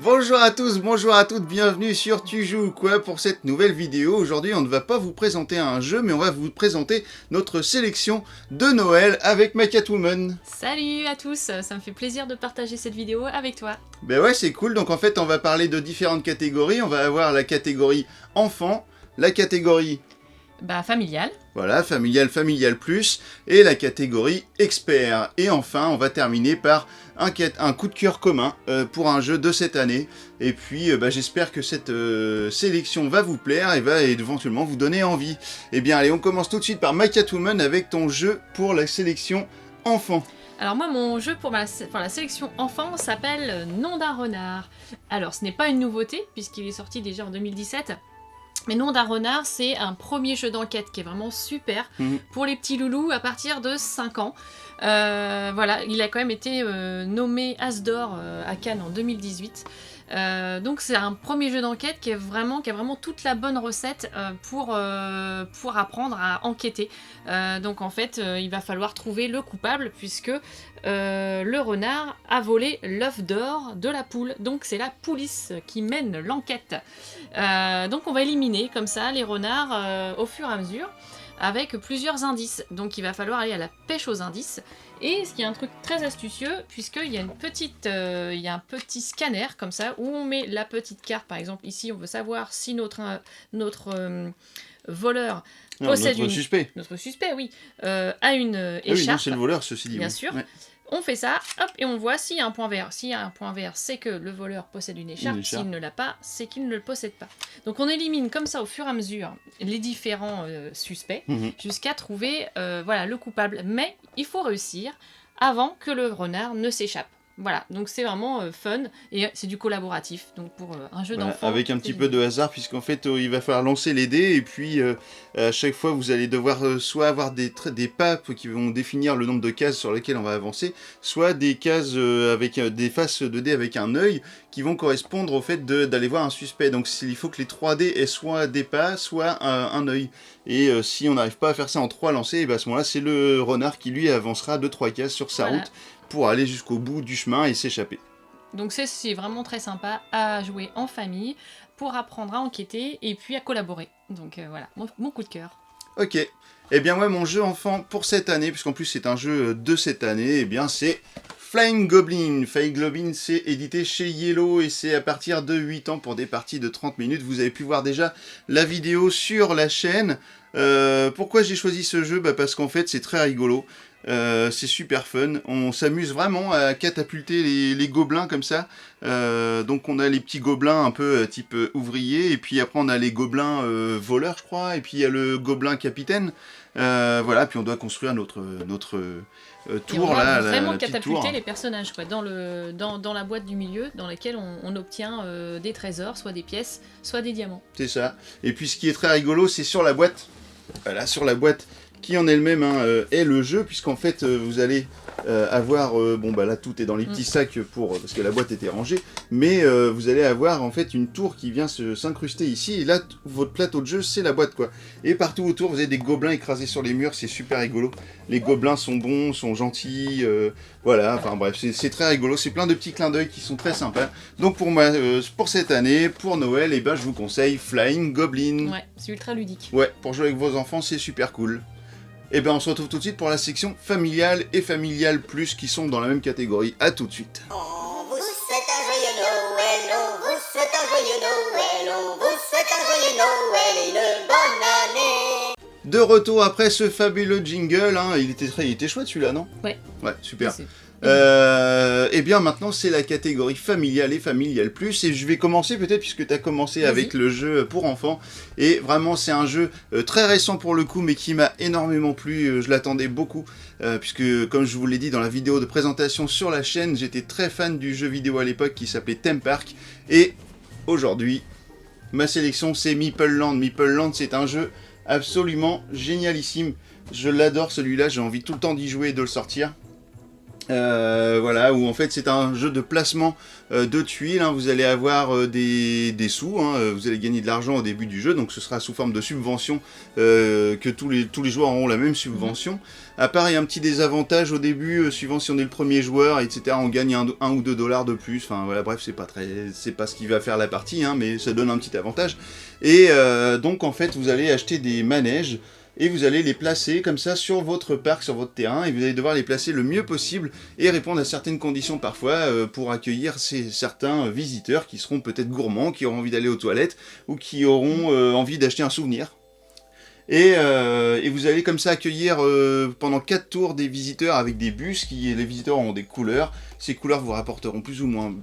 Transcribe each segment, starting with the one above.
Bonjour à tous, bonjour à toutes, bienvenue sur Tu joues ou quoi pour cette nouvelle vidéo. Aujourd'hui on ne va pas vous présenter un jeu mais on va vous présenter notre sélection de Noël avec My Catwoman. Salut à tous, ça me fait plaisir de partager cette vidéo avec toi. Ben ouais, c'est cool, donc en fait on va parler de différentes catégories. On va avoir la catégorie enfant, la catégorie Familial. voilà, familial plus, et la catégorie expert. Et enfin, on va terminer par un coup de cœur commun pour un jeu de cette année. Et puis, j'espère que cette sélection va vous plaire et va éventuellement vous donner envie. Eh bien, allez, on commence tout de suite par My Catwoman avec ton jeu pour la sélection enfant. Alors moi, mon jeu pour la sélection enfant s'appelle Nom d'un renard. Alors, ce n'est pas une nouveauté, puisqu'il est sorti déjà en 2017. Mais Nom d'un renard, c'est un premier jeu d'enquête qui est vraiment super pour les petits loulous à partir de 5 ans. Voilà, il a quand même été nommé As d'or à Cannes en 2018. Donc c'est un premier jeu d'enquête qui a vraiment toute la bonne recette pour apprendre à enquêter. Donc en fait, il va falloir trouver le coupable puisque le renard a volé l'œuf d'or de la poule. Donc c'est la police qui mène l'enquête. Donc on va éliminer comme ça les renards au fur et à mesure avec plusieurs indices. Donc il va falloir aller à la pêche aux indices. Et ce qui est un truc très astucieux, puisqu'il y a il y a un petit scanner comme ça, où on met la petite carte, par exemple ici on veut savoir si notre voleur possède notre suspect, oui, a une écharpe. Oui, non, c'est le voleur, ceci dit. Bien oui. sûr. Ouais. On fait ça, hop, et on voit s'il y a un point vert. S'il y a un point vert, c'est que le voleur possède une écharpe. S'il ne l'a pas, c'est qu'il ne le possède pas. Donc on élimine comme ça au fur et à mesure les différents suspects jusqu'à trouver le coupable. Mais il faut réussir avant que le renard ne s'échappe. Voilà, donc c'est vraiment fun et c'est du collaboratif, donc pour un jeu d'enfant. Avec un petit peu de hasard, puisqu'en fait il va falloir lancer les dés et puis à chaque fois vous allez devoir soit avoir des papes qui vont définir le nombre de cases sur lesquelles on va avancer, soit des cases avec des faces de dés avec un œil qui vont correspondre au fait d'aller voir un suspect. Donc il faut que les 3 dés aient soit des pas, soit un œil. Et si on n'arrive pas à faire ça en 3 lancers, et ben à ce moment-là c'est le renard qui lui avancera de 3 cases sur sa route pour aller jusqu'au bout du chemin et s'échapper. Donc c'est vraiment très sympa à jouer en famille pour apprendre à enquêter et puis à collaborer. Donc voilà, mon coup de cœur. Ok, eh bien ouais, mon jeu enfant pour cette année, puisqu'en plus c'est un jeu de cette année, eh bien c'est Flying Goblin. Flying Goblin, c'est édité chez Yellow et c'est à partir de 8 ans pour des parties de 30 minutes. Vous avez pu voir déjà la vidéo sur la chaîne. Pourquoi j'ai choisi ce jeu ? Parce qu'en fait c'est très rigolo. C'est super fun, on s'amuse vraiment à catapulter les gobelins comme ça. Donc on a les petits gobelins un peu type ouvrier, et puis après on a les gobelins voleurs je crois, et puis il y a le gobelin capitaine. Voilà, puis on doit construire notre tour. Et on là, va vraiment la petite catapulter tour. Les personnages quoi, dans la boîte du milieu dans laquelle on obtient des trésors, soit des pièces, soit des diamants. C'est ça, et puis ce qui est très rigolo c'est sur la boîte, voilà, sur la boîte qui en elle-même est le jeu, puisqu'en fait vous allez avoir, là tout est dans les petits sacs parce que la boîte était rangée, mais vous allez avoir en fait une tour qui vient s'incruster ici, et là votre plateau de jeu c'est la boîte quoi, et partout autour vous avez des gobelins écrasés sur les murs, c'est super rigolo, les gobelins sont bons, sont gentils, voilà, enfin bref, c'est très rigolo, c'est plein de petits clins d'œil qui sont très sympas, donc pour moi, pour cette année, pour Noël, je vous conseille Flying Goblin. Ouais, c'est ultra ludique. Ouais, pour jouer avec vos enfants c'est super cool. Et on se retrouve tout de suite pour la section familiale et familiale plus qui sont dans la même catégorie. A tout de suite. On vous souhaite un joyeux Noël, on vous souhaite un joyeux Noël, on vous souhaite un joyeux Noël et une bonne année. De retour après ce fabuleux jingle, il était chouette celui-là, non ? Ouais. Ouais, super. C'est... Maintenant c'est la catégorie familiale et familiale plus, et je vais commencer peut-être puisque tu as commencé avec le jeu pour enfants, et vraiment c'est un jeu très récent pour le coup mais qui m'a énormément plu, je l'attendais beaucoup, puisque comme je vous l'ai dit dans la vidéo de présentation sur la chaîne, j'étais très fan du jeu vidéo à l'époque qui s'appelait Theme Park, et aujourd'hui ma sélection c'est Meeple Land. Meeple Land c'est un jeu absolument génialissime, je l'adore celui-là, j'ai envie tout le temps d'y jouer et de le sortir. Voilà, où en fait c'est un jeu de placement de tuiles, hein. Vous allez avoir des sous, hein. Vous allez gagner de l'argent au début du jeu, donc ce sera sous forme de subvention, que tous les joueurs auront la même subvention. À part, il y a un petit désavantage au début, suivant si on est le premier joueur, etc. On gagne 1 ou 2 dollars de plus, enfin voilà, bref, c'est pas ce qui va faire la partie, hein, mais ça donne un petit avantage. Et donc en fait, vous allez acheter des manèges, et vous allez les placer comme ça sur votre parc, sur votre terrain, et vous allez devoir les placer le mieux possible et répondre à certaines conditions parfois pour accueillir certains visiteurs qui seront peut-être gourmands, qui auront envie d'aller aux toilettes ou qui auront envie d'acheter un souvenir. Et vous allez comme ça accueillir pendant 4 tours des visiteurs avec des bus, les visiteurs auront des couleurs, ces couleurs vous rapporteront plus ou moins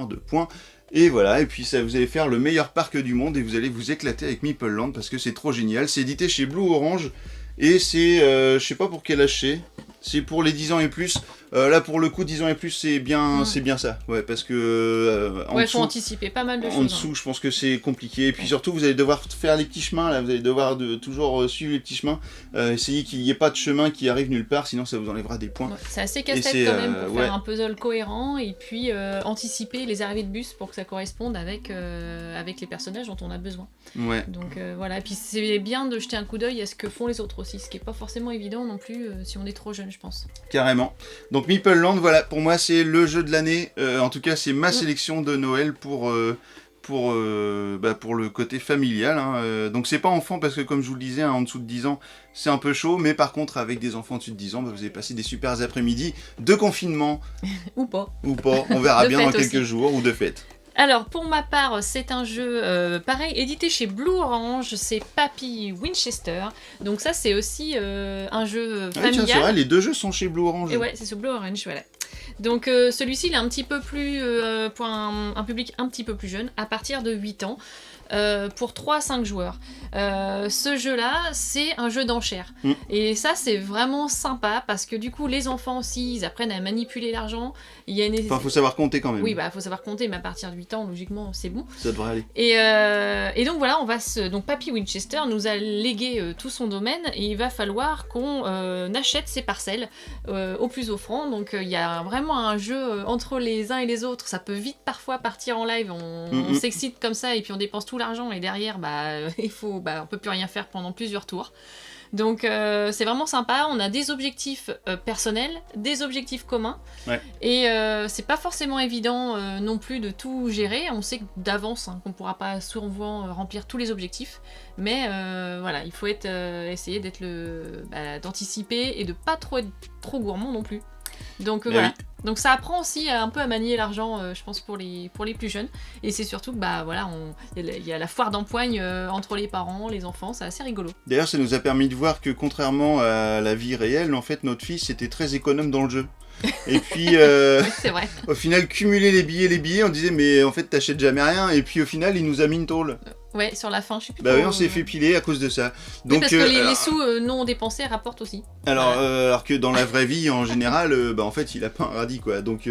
de points. Et voilà, et puis ça, vous allez faire le meilleur parc du monde et vous allez vous éclater avec Meeple Land parce que c'est trop génial. C'est édité chez Blue Orange et c'est, je sais pas pour quel âge c'est pour les 10 ans et plus. Là pour le coup 10 ans et plus c'est bien ça, ouais, parce que ouais, faut anticiper pas mal de choses. En dessous, je pense que c'est compliqué, et puis surtout vous allez devoir faire les petits chemins, là, vous allez devoir toujours suivre les petits chemins, essayer qu'il n'y ait pas de chemin qui arrive nulle part, sinon ça vous enlèvera des points. Ouais, c'est assez casse-tête quand même pour faire un puzzle cohérent, et puis anticiper les arrivées de bus pour que ça corresponde avec les personnages dont on a besoin. Ouais. Donc voilà, et puis c'est bien de jeter un coup d'œil à ce que font les autres aussi, ce qui est pas forcément évident non plus si on est trop jeune, je pense. Carrément. Donc Meeple Land, voilà, pour moi c'est le jeu de l'année, en tout cas c'est ma sélection de Noël pour le côté familial, hein. Donc c'est pas enfant parce que comme je vous le disais, hein, en dessous de 10 ans c'est un peu chaud, mais par contre avec des enfants au-dessus de 10 ans, vous allez passer des super après-midi de confinement. Ou pas, on verra bien dans quelques aussi. jours, ou de fête. Alors, pour ma part, c'est un jeu, pareil, édité chez Blue Orange, c'est Papy Winchester. Donc ça, c'est aussi un jeu familial. Tiens, c'est vrai, les deux jeux sont chez Blue Orange. Et ouais, c'est sur Blue Orange, voilà. Donc celui-ci, il est un petit peu plus, pour un public un petit peu plus jeune, à partir de 8 ans. Pour 3 à 5 joueurs. Ce jeu-là, c'est un jeu d'enchères. Et ça, c'est vraiment sympa parce que du coup, les enfants aussi, ils apprennent à manipuler l'argent. Il y a Enfin, faut savoir compter quand même. Oui, faut savoir compter, mais à partir de 8 ans, logiquement, c'est bon. Ça devrait aller. Et donc voilà, donc Papy Winchester nous a légué tout son domaine et il va falloir qu'on achète ses parcelles au plus offrant. Donc il y a vraiment un jeu entre les uns et les autres. Ça peut vite parfois partir en live. On s'excite comme ça et puis on dépense tout l'argent et derrière on peut plus rien faire pendant plusieurs tours. Donc c'est vraiment sympa, on a des objectifs personnels, des objectifs communs, et c'est pas forcément évident non plus de tout gérer. On sait d'avance qu'on pourra pas souvent remplir tous les objectifs, mais voilà, il faut essayer d'anticiper et de pas être trop gourmand non plus. Donc voilà. Oui. Donc ça apprend aussi un peu à manier l'argent, je pense, pour les plus jeunes. Et c'est surtout que il y a la foire d'empoigne entre les parents, les enfants, c'est assez rigolo. D'ailleurs, ça nous a permis de voir que contrairement à la vie réelle, en fait, notre fils était très économe dans le jeu. Et puis, oui, c'est vrai. Au final, cumuler les billets, on disait mais en fait t'achètes jamais rien. Et puis au final, il nous a mis une tôle. Ouais, sur la fin, je sais plus. Oui, on s'est fait piler à cause de ça. Donc, oui, parce que les sous non dépensés rapportent aussi. Alors que dans la vraie vie, en général, en fait, il a pas un radis, quoi. Donc,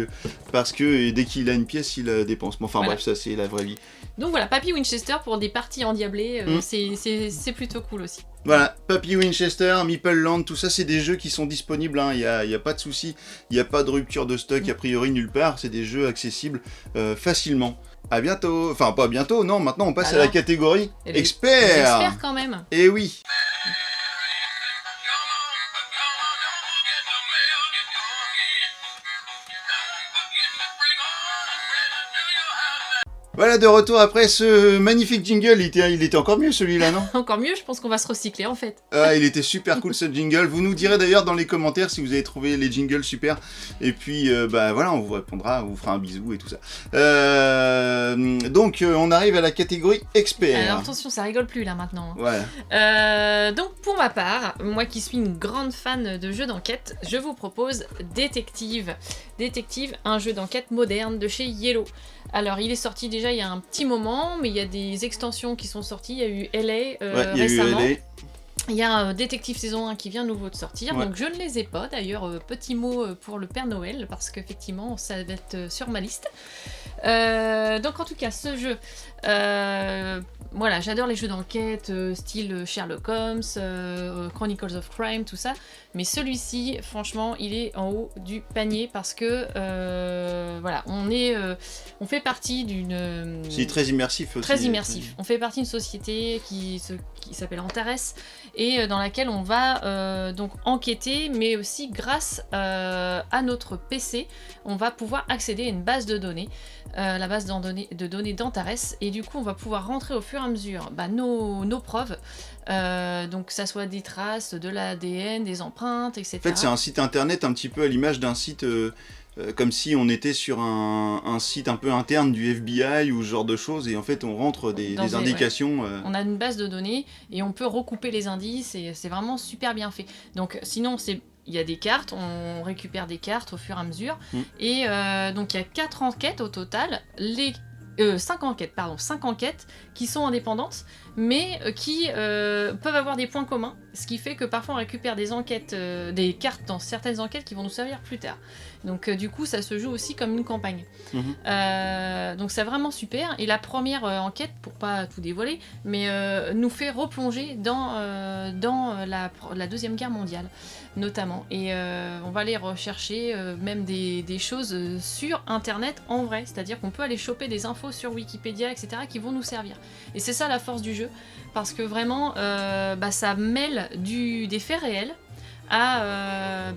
parce que dès qu'il a une pièce, il la dépense. Enfin bref, ça c'est la vraie vie. Donc voilà, Papy Winchester pour des parties endiablées, c'est plutôt cool aussi. Voilà, Papy Winchester, Meeple Land, tout ça, c'est des jeux qui sont disponibles, hein. Il y a pas de souci, il n'y a pas de rupture de stock a priori nulle part, c'est des jeux accessibles facilement. À bientôt, enfin pas bientôt, non, maintenant on passe à la catégorie expert. Experts quand même. Eh oui. Voilà, de retour après ce magnifique jingle. Il était encore mieux celui-là, non? Encore mieux, je pense qu'on va se recycler en fait. Ah, il était super cool ce jingle. Vous nous direz d'ailleurs dans les commentaires si vous avez trouvé les jingles super. Et puis, voilà, on vous répondra, on vous fera un bisou et tout ça. Donc, on arrive à la catégorie expert. Alors attention, ça rigole plus là maintenant. Voilà. Donc, pour ma part, moi qui suis une grande fan de jeux d'enquête, je vous propose Détective. Détective, un jeu d'enquête moderne de chez Yellow. Alors, il est sorti déjà il y a un petit moment, mais il y a des extensions qui sont sorties. Il y a eu LA récemment. Il y a Détective saison 1 qui vient nouveau de sortir, donc je ne les ai pas. D'ailleurs, petit mot pour le Père Noël, parce qu'effectivement, ça va être sur ma liste. Donc en tout cas, ce jeu, voilà, j'adore les jeux d'enquête, style Sherlock Holmes, Chronicles of Crime, tout ça. Mais celui-ci, franchement, il est en haut du panier parce que, voilà, on fait partie d'une... C'est très immersif aussi. Très immersif. On fait partie d'une société qui s'appelle Antares et dans laquelle on va donc enquêter, mais aussi grâce à notre PC, on va pouvoir accéder à une base de données, la base de données d'Antares, et du coup on va pouvoir rentrer au fur et à mesure nos preuves, donc que ça soit des traces, de l'ADN, des empreintes, etc. En fait, c'est un site internet un petit peu à l'image d'un site... comme si on était sur un site un peu interne du FBI ou ce genre de choses, et en fait on rentre des indications. Ouais. On a une base de données et on peut recouper les indices, et c'est vraiment super bien fait. Donc sinon il y a des cartes, on récupère des cartes au fur et à mesure, et donc il y a 4 enquêtes au total, 5 enquêtes qui sont indépendantes, mais qui peuvent avoir des points communs, ce qui fait que parfois on récupère des cartes dans certaines enquêtes qui vont nous servir plus tard. Donc du coup ça se joue aussi comme une campagne. Donc c'est vraiment super, et la première enquête, pour pas tout dévoiler, mais nous fait replonger dans la Deuxième Guerre mondiale notamment, et on va aller rechercher même des choses sur internet en vrai, c'est-à-dire qu'on peut aller choper des infos sur Wikipédia, etc., qui vont nous servir. Et c'est ça la force du jeu, parce que vraiment ça mêle des faits réels à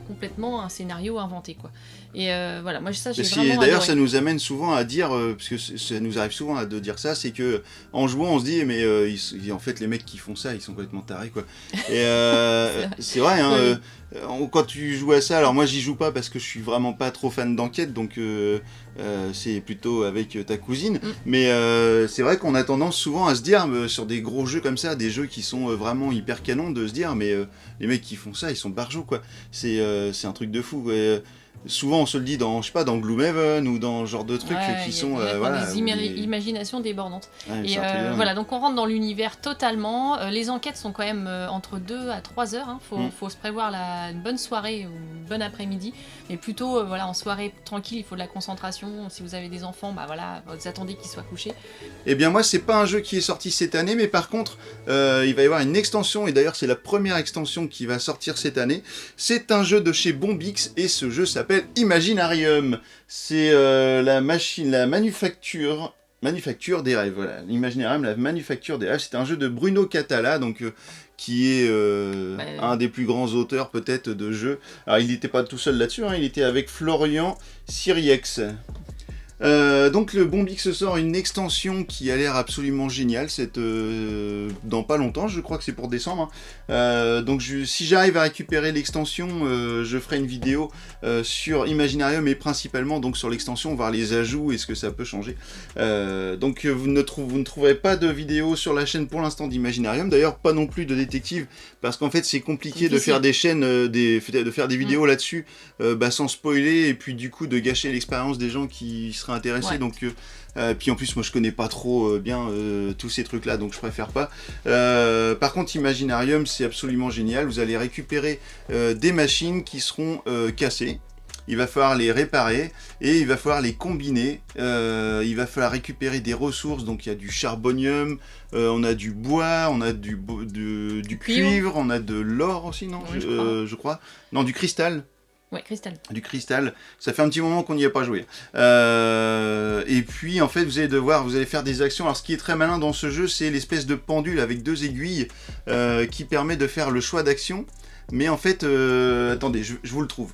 complètement un scénario inventé, quoi. Et voilà, moi ça j'ai vraiment d'ailleurs adoré. ça nous amène souvent à dire, parce que ça nous arrive souvent de dire ça, c'est que en jouant on se dit mais en fait les mecs qui font ça ils sont complètement tarés, quoi. Et c'est vrai, hein, Oui. quand tu joues à ça, alors moi j'y joue pas parce que je suis vraiment pas trop fan d'enquête, donc c'est plutôt avec ta cousine, mais c'est vrai qu'on a tendance souvent à se dire sur des gros jeux comme ça, des jeux qui sont vraiment hyper canons, de se dire mais les mecs qui font ça ils sont barjots, quoi. C'est un truc de fou, quoi. Souvent on se le dit dans, je sais pas, dans Gloomhaven ou dans ce genre de trucs qui sont des imaginations débordantes. Ouais, et voilà, donc on rentre dans l'univers totalement. Les enquêtes sont quand même entre 2 à 3 heures, hein. Faut se prévoir une bonne soirée ou une bonne après-midi, mais plutôt voilà, en soirée tranquille, il faut de la concentration. Si vous avez des enfants, bah voilà, vous attendez qu'ils soient couchés. Eh bien moi c'est pas un jeu qui est sorti cette année, mais par contre il va y avoir une extension, et d'ailleurs c'est la première extension qui va sortir cette année. C'est un jeu de chez Bombix, et ce jeu s'appelle Imaginarium. C'est la manufacture des rêves, voilà. L'Imaginarium, la manufacture des rêves, c'est un jeu de Bruno Catala, donc qui est un des plus grands auteurs peut-être de jeux. Alors il n'était pas tout seul là-dessus, hein, il était avec Florian Siriex. Donc le Bombix sort une extension qui a l'air absolument géniale, dans pas longtemps, je crois que c'est pour décembre, hein. Donc si j'arrive à récupérer l'extension, je ferai une vidéo sur Imaginarium, et principalement donc sur l'extension, voir les ajouts et ce que ça peut changer. Donc vous ne trouverez pas de vidéo sur la chaîne pour l'instant d'Imaginarium, d'ailleurs pas non plus de détective, parce qu'en fait c'est compliqué de faire des chaînes, de faire des vidéos là-dessus sans spoiler, et puis du coup de gâcher l'expérience des gens qui seraient intéressés. Ouais. Donc puis en plus moi je connais pas trop bien tous ces trucs là, donc je préfère pas. Par contre Imaginarium c'est absolument génial, vous allez récupérer des machines qui seront cassées. Il va falloir les réparer et il va falloir les combiner. Il va falloir récupérer des ressources, donc il y a du charbonium, on a du bois, on a du cuivre, on a de l'or aussi, non, oui, je crois. Non, du cristal. Ouais, cristal. Du cristal. Ça fait un petit moment qu'on n'y a pas joué. Et puis en fait vous allez faire des actions. Alors ce qui est très malin dans ce jeu, c'est l'espèce de pendule avec 2 aiguilles qui permet de faire le choix d'action. Mais en fait, attendez, je vous le trouve.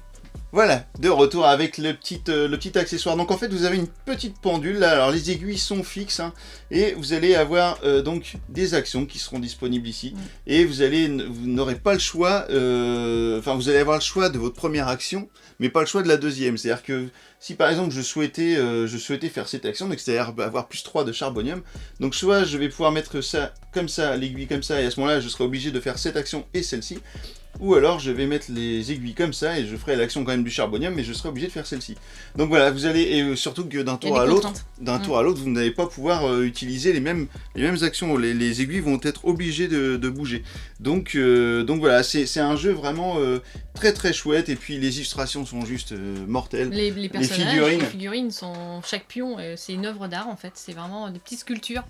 Voilà, de retour avec le petit accessoire. Donc en fait vous avez une petite pendule là. Alors les aiguilles sont fixes, hein, et vous allez avoir donc des actions qui seront disponibles ici. Et vous n'aurez pas le choix, vous allez avoir le choix de votre première action, mais pas le choix de la deuxième. C'est-à-dire que si par exemple je souhaitais faire cette action, donc c'est-à-dire avoir plus 3 de charbonium, donc soit je vais pouvoir mettre ça comme ça, l'aiguille comme ça, et à ce moment-là je serai obligé de faire cette action et celle-ci. ou alors je vais mettre les aiguilles comme ça et je ferai l'action quand même du charbonium, mais je serai obligé de faire celle-ci. Donc voilà, vous allez, et surtout que d'un Il y a tour des à l'autre, contraintes. tour à l'autre, vous n'allez pas pouvoir utiliser les mêmes actions. Les aiguilles vont être obligées de bouger. Donc voilà, c'est un jeu vraiment très très chouette, et puis les illustrations sont juste mortelles. Les personnages, figurines. les figurines sont... Chaque pion, c'est une œuvre d'art en fait. C'est vraiment des petites sculptures.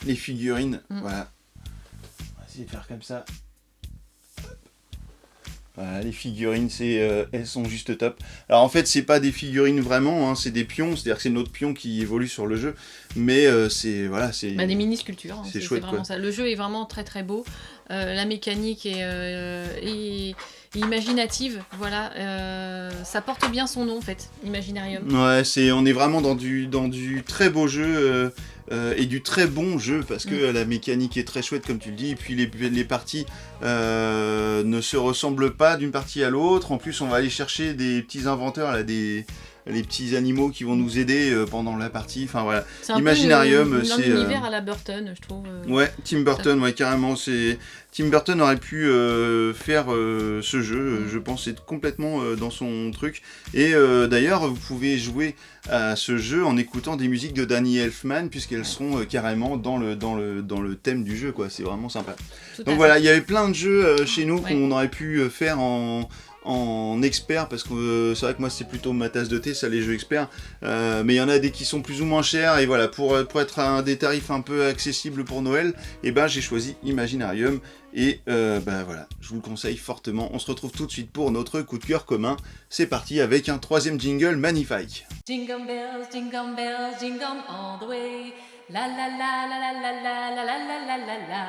Les figurines, voilà. On va essayer de faire comme ça. Voilà, les figurines, elles sont juste top. Alors en fait, c'est pas des figurines vraiment, hein, c'est des pions, c'est-à-dire que c'est notre pion qui évolue sur le jeu, mais c'est voilà, c'est Bah, des mini sculptures. c'est chouette, vraiment quoi. ça. Le jeu est vraiment très très beau. La mécanique est imaginative. Voilà, ça porte bien son nom en fait, Imaginarium. Ouais, on est vraiment dans du très beau jeu et du très bon jeu, parce que la mécanique est très chouette comme tu le dis, et puis les parties ne se ressemblent pas d'une partie à l'autre. En plus, on va aller chercher des petits inventeurs là, les petits animaux qui vont nous aider pendant la partie. Enfin voilà. C'est un Imaginarium, peu c'est un univers à la Burton, je trouve. Ouais, Tim Burton, ouais, carrément. Tim Burton aurait pu faire ce jeu, je pense, c'est complètement dans son truc. Et d'ailleurs, vous pouvez jouer à ce jeu en écoutant des musiques de Danny Elfman, puisqu'elles seront carrément dans le thème du jeu, quoi. C'est vraiment sympa. Tout à Donc fait. voilà, il y avait plein de jeux chez nous Ouais. qu'on aurait pu faire en expert, parce que c'est vrai que moi c'est plutôt ma tasse de thé, ça, les jeux experts, mais il y en a des qui sont plus ou moins chers, et voilà, pour être à des tarifs un peu accessibles pour Noël, et ben j'ai choisi Imaginarium, et voilà, je vous le conseille fortement. On se retrouve tout de suite pour notre coup de cœur commun. C'est parti avec un troisième jingle magnifique. Jingle bells, jingle all the way. La la la la la la la la la la la la.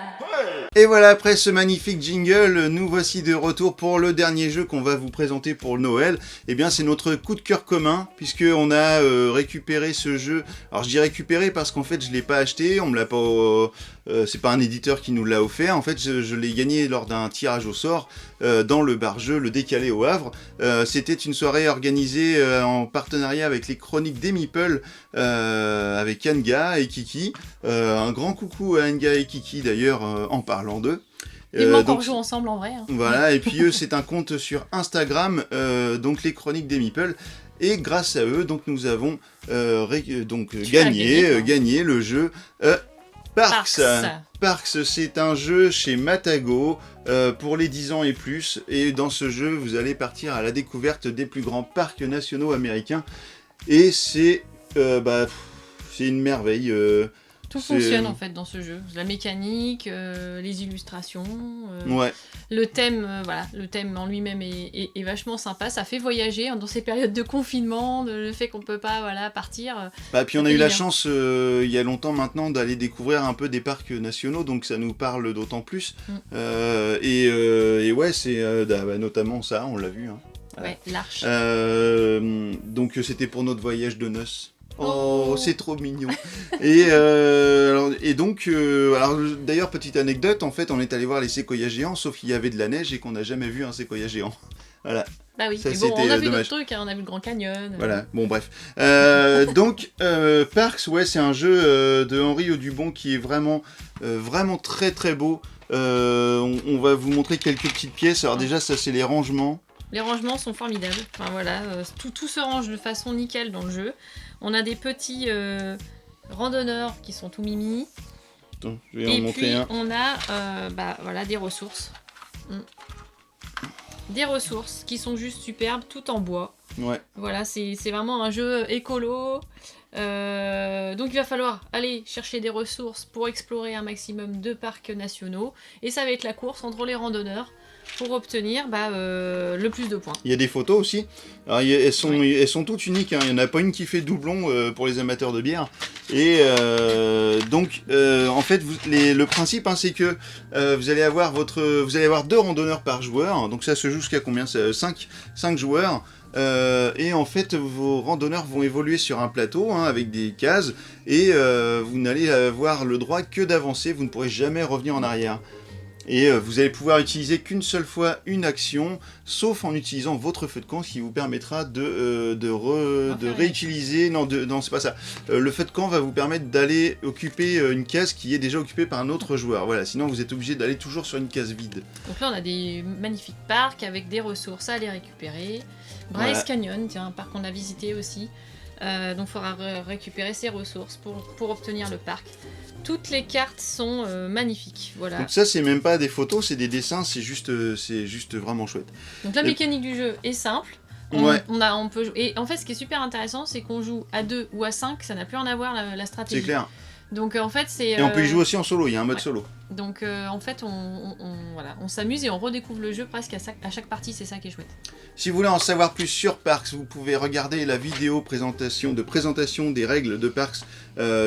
Et voilà, après ce magnifique jingle, nous voici de retour pour le dernier jeu qu'on va vous présenter pour Noël. Eh bien, c'est notre coup de cœur commun, puisqu'on a récupéré ce jeu. Alors, je dis récupéré parce qu'en fait, je l'ai pas acheté, on me l'a pas... c'est pas un éditeur qui nous l'a offert. En fait, je l'ai gagné lors d'un tirage au sort dans le bar-jeu Le Décalé au Havre. C'était une soirée organisée en partenariat avec les Chroniques des Meeples, avec Anga et Kiki. Un grand coucou à Anga et Kiki d'ailleurs en parlant d'eux. Ils m'ont encore donc, joué ensemble en vrai. Hein. voilà, et puis eux, c'est un compte sur Instagram, donc les Chroniques des Meeples. Et grâce à eux, donc nous avons gagné le jeu Parks. Parks, c'est un jeu chez Matago pour les 10 ans et plus. Et dans ce jeu, vous allez partir à la découverte des plus grands parcs nationaux américains. Et c'est une merveille. Tout fonctionne en fait dans ce jeu. La mécanique, les illustrations, Ouais. le thème, le thème en lui-même est vachement sympa. Ça fait voyager dans ces périodes de confinement, le fait qu'on peut pas partir. Puis on a eu la chance il y a longtemps maintenant d'aller découvrir un peu des parcs nationaux, donc ça nous parle d'autant plus. Et ouais, c'est notamment ça, on l'a vu. Hein. Ouais, l'Arche. Donc c'était pour notre voyage de noces. Oh. Oh, c'est trop mignon. Donc, d'ailleurs, petite anecdote, en fait, on est allé voir les séquoias géants, sauf qu'il y avait de la neige et qu'on n'a jamais vu un séquoia géant. Voilà. Bah oui, Ça, mais bon, on a c'était vu dommage. d'autres trucs, hein, on a vu le Grand Canyon. Voilà, bon bref. Donc Parks, ouais, c'est un jeu de Henri Audubon qui est vraiment très très beau. On va vous montrer quelques petites pièces. Alors déjà, ça c'est les rangements. Les rangements sont formidables. Enfin voilà, tout se range de façon nickel dans le jeu. On a des petits randonneurs qui sont tout mimi. Attends, je vais en Et montrer puis un. on a des ressources. Des ressources qui sont juste superbes, tout en bois. Ouais. Voilà, c'est vraiment un jeu écolo. Donc il va falloir aller chercher des ressources pour explorer un maximum de parcs nationaux. Et ça va être la course entre les randonneurs pour obtenir le plus de points. Il y a des photos aussi. Alors, elles sont toutes uniques. Hein. Il n'y en a pas une qui fait doublon pour les amateurs de bière. Et en fait, le principe, hein, c'est que vous allez avoir 2 randonneurs par joueur. Donc ça se joue jusqu'à combien? 5 joueurs. Et en fait, vos randonneurs vont évoluer sur un plateau avec des cases. Et vous n'allez avoir le droit que d'avancer. Vous ne pourrez jamais revenir en arrière. Et vous allez pouvoir utiliser qu'une seule fois une action, sauf en utilisant votre feu de camp, ce qui vous permettra de réutiliser... Non, c'est pas ça. Le feu de camp va vous permettre d'aller occuper une case qui est déjà occupée par un autre joueur. Voilà, sinon vous êtes obligé d'aller toujours sur une case vide. Donc là, on a des magnifiques parcs avec des ressources à aller récupérer. Bryce Canyon, tiens, un parc qu'on a visité aussi. Donc il faudra récupérer ces ressources pour obtenir le parc. Toutes les cartes sont magnifiques, voilà. Donc ça, c'est même pas des photos, c'est des dessins, c'est juste vraiment chouette. Donc la mécanique du jeu est simple. On peut jouer. Et en fait, ce qui est super intéressant, c'est qu'on joue à 2 ou à 5, ça n'a plus rien à voir la stratégie. C'est clair. Donc en fait, c'est... Et on peut y jouer aussi en solo, il y a un mode solo. Donc en fait, on s'amuse et on redécouvre le jeu presque à chaque partie, c'est ça qui est chouette. Si vous voulez en savoir plus sur Parks, vous pouvez regarder la vidéo de présentation des règles de Parks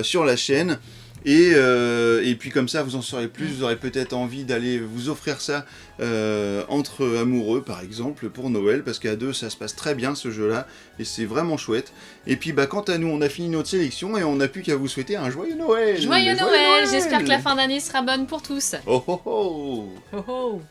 sur la chaîne. Et puis comme ça vous en saurez plus, vous aurez peut-être envie d'aller vous offrir ça entre amoureux par exemple pour Noël, parce qu'à 2 ça se passe très bien ce jeu là et c'est vraiment chouette. Et puis quant à nous on a fini notre sélection et on n'a plus qu'à vous souhaiter un joyeux Noël. Joyeux Noël. J'espère que la fin d'année sera bonne pour tous. Oh oh oh. Oh oh.